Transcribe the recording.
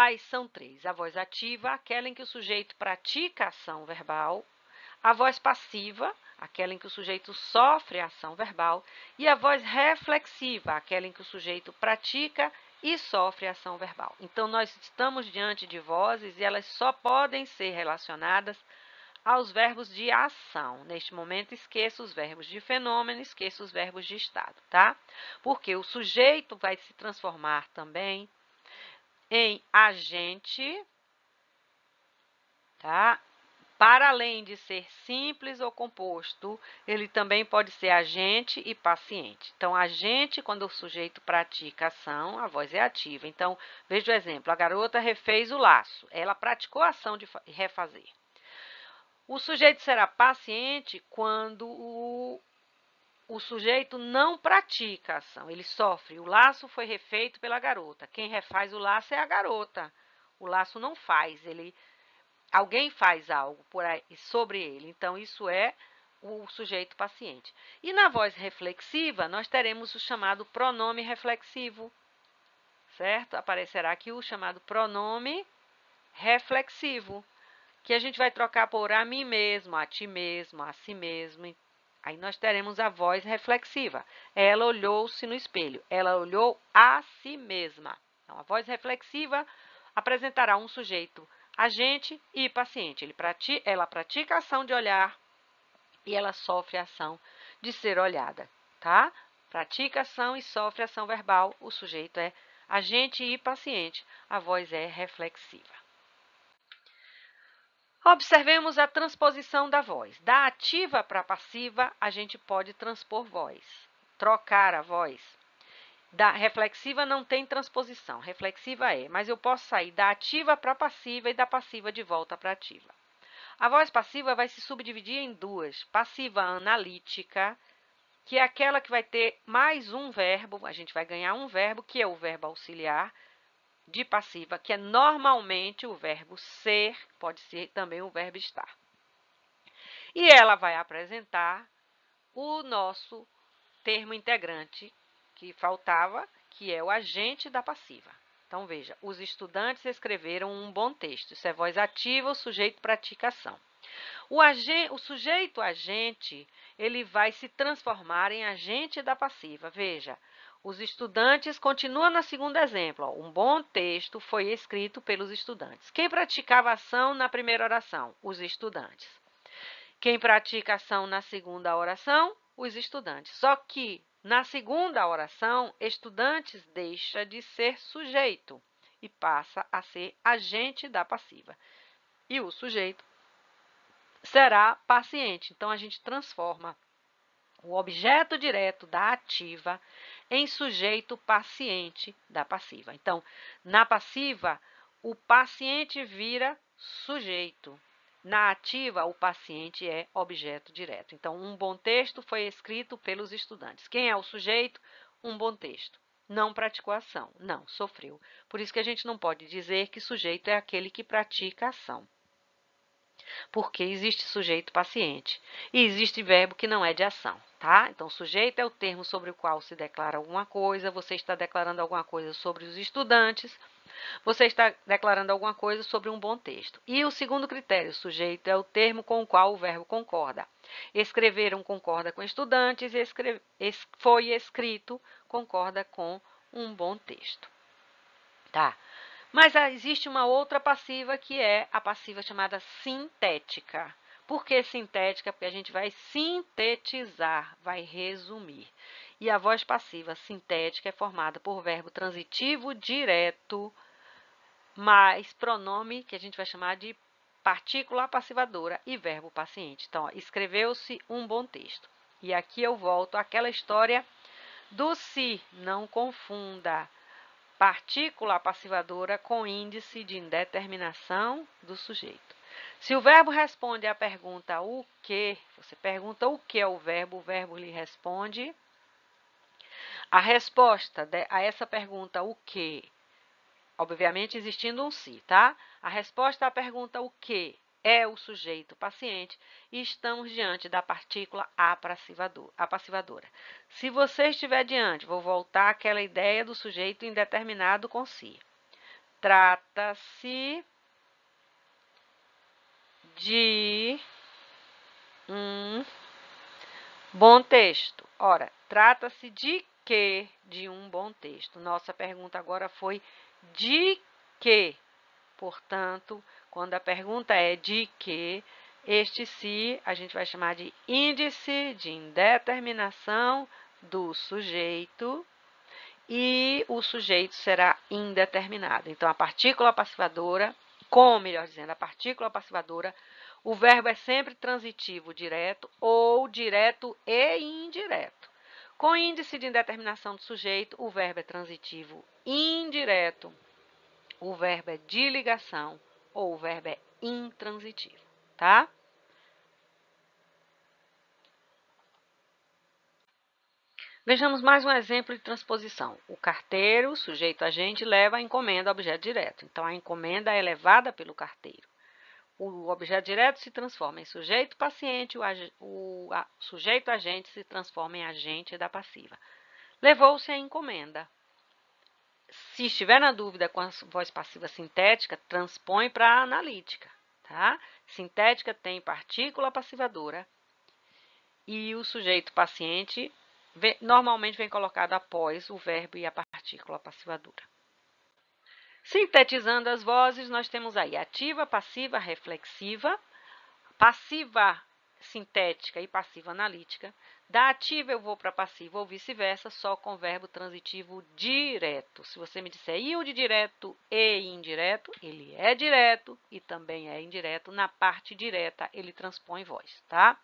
Quais são três? A voz ativa, aquela em que o sujeito pratica a ação verbal, a voz passiva, aquela em que o sujeito sofre a ação verbal, e a voz reflexiva, aquela em que o sujeito pratica e sofre a ação verbal. Então, nós estamos diante de vozes e elas só podem ser relacionadas aos verbos de ação. Neste momento, esqueça os verbos de fenômeno, esqueça os verbos de estado, tá? Porque o sujeito vai se transformar também em agente, tá? Para além de ser simples ou composto, ele também pode ser agente e paciente. Então, agente, quando o sujeito pratica ação, a voz é ativa. Então, veja o exemplo, a garota refez o laço, ela praticou a ação de refazer. O sujeito será paciente quando o sujeito não pratica a ação, ele sofre. O laço foi refeito pela garota. Quem refaz o laço é a garota. O laço não faz, alguém faz algo sobre ele. Então, isso é o sujeito paciente. E na voz reflexiva, nós teremos o chamado pronome reflexivo, certo? Aparecerá aqui o chamado pronome reflexivo, que a gente vai trocar por a mim mesmo, a ti mesmo, a si mesmo. Aí nós teremos a voz reflexiva. Ela olhou-se no espelho. Ela olhou a si mesma. Então, a voz reflexiva apresentará um sujeito agente e paciente. Ela pratica a ação de olhar e ela sofre a ação de ser olhada, tá? Pratica a ação e sofre a ação verbal. O sujeito é agente e paciente. A voz é reflexiva. Observemos a transposição da voz. Da ativa para a passiva, a gente pode transpor voz, trocar a voz. Da reflexiva não tem transposição, reflexiva é, mas eu posso sair da ativa para a passiva e da passiva de volta para a ativa. A voz passiva vai se subdividir em duas. Passiva analítica, que é aquela que vai ter mais um verbo, a gente vai ganhar um verbo, que é o verbo auxiliar, de passiva, que é normalmente o verbo ser, pode ser também o verbo estar. E ela vai apresentar o nosso termo integrante que faltava, que é o agente da passiva. Então, veja, os estudantes escreveram um bom texto. Isso é voz ativa, o sujeito pratica ação. O sujeito agente, ele vai se transformar em agente da passiva. Veja, os estudantes, continua no segundo exemplo, ó, um bom texto foi escrito pelos estudantes. Quem praticava ação na primeira oração? Os estudantes. Quem pratica ação na segunda oração? Os estudantes. Só que na segunda oração, estudantes deixa de ser sujeito e passa a ser agente da passiva. E o sujeito será paciente. Então, a gente transforma o objeto direto da ativa em sujeito paciente da passiva. Então, na passiva, o paciente vira sujeito. Na ativa, o paciente é objeto direto. Então, um bom texto foi escrito pelos estudantes. Quem é o sujeito? Um bom texto. Não praticou ação, não, sofreu. Por isso que a gente não pode dizer que sujeito é aquele que pratica ação. Porque existe sujeito paciente e existe verbo que não é de ação, tá? Então, sujeito é o termo sobre o qual se declara alguma coisa, você está declarando alguma coisa sobre os estudantes, você está declarando alguma coisa sobre um bom texto. E o segundo critério, sujeito, é o termo com o qual o verbo concorda. Escreveram concorda com estudantes, foi escrito concorda com um bom texto, tá? Mas existe uma outra passiva que é a passiva chamada sintética. Por que sintética? Porque a gente vai sintetizar, vai resumir. E a voz passiva sintética é formada por verbo transitivo direto, mais pronome, que a gente vai chamar de partícula passivadora, e verbo paciente. Então, escreveu-se um bom texto. E aqui eu volto àquela história do se, não confunda. Partícula passivadora com índice de indeterminação do sujeito. Se o verbo responde à pergunta o que, você pergunta o que é o verbo lhe responde. A resposta a essa pergunta o que, obviamente existindo um se, tá? A resposta à pergunta o que é o sujeito paciente e estamos diante da partícula passivadora. Se você estiver diante, vou voltar àquela ideia do sujeito indeterminado com si. Trata-se de um bom texto. Ora, trata-se de quê? De um bom texto. Nossa pergunta agora foi de quê? Portanto, quando a pergunta é de quê, este se a gente vai chamar de índice de indeterminação do sujeito e o sujeito será indeterminado. Então, a partícula passivadora, melhor dizendo, a partícula passivadora, o verbo é sempre transitivo direto ou direto e indireto. Com índice de indeterminação do sujeito, o verbo é transitivo indireto, o verbo é de ligação ou o verbo é intransitivo, tá? Vejamos mais um exemplo de transposição. O carteiro, sujeito agente, leva a encomenda ao objeto direto. Então, a encomenda é levada pelo carteiro. O objeto direto se transforma em sujeito paciente, o sujeito agente se transforma em agente da passiva. Levou-se a encomenda. Se estiver na dúvida com a voz passiva sintética, transpõe para a analítica, tá? Sintética tem partícula passivadora e o sujeito paciente normalmente vem colocado após o verbo e a partícula passivadora. Sintetizando as vozes, nós temos aí ativa, passiva, reflexiva, passiva sintética e passiva analítica. Da ativa eu vou para passiva ou vice-versa, só com verbo transitivo direto. Se você me disser e o de direto e indireto, ele é direto e também é indireto. Na parte direta, ele transpõe voz, tá?